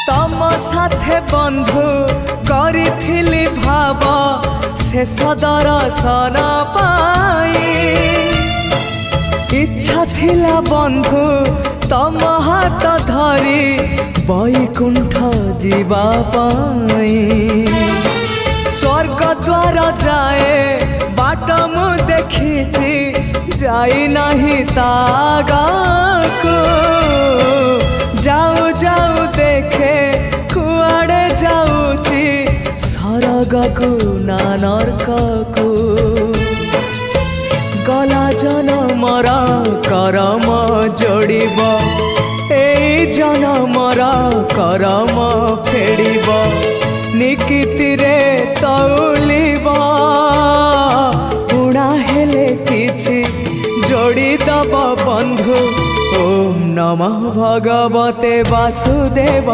तम साथे बंधु करिथिली भाव शेष दर्शन पाई इच्छा थिला बंधु तम हाथ धरी बैकुंठ जीवा पाई स्वर्ग द्वार जाए बाट मु देखिछि जाई नहीं तागाको जाऊ जाऊ देखे कुआड़े जाऊची सरगकु ना नरककु गला जनमर करम जोड़ब एई जनमर करम फेड़ब निकितिरे तौलिब उड़ा हेले किछि जोड़ी दब बंधु ओम नमः भगवते वासुदेव।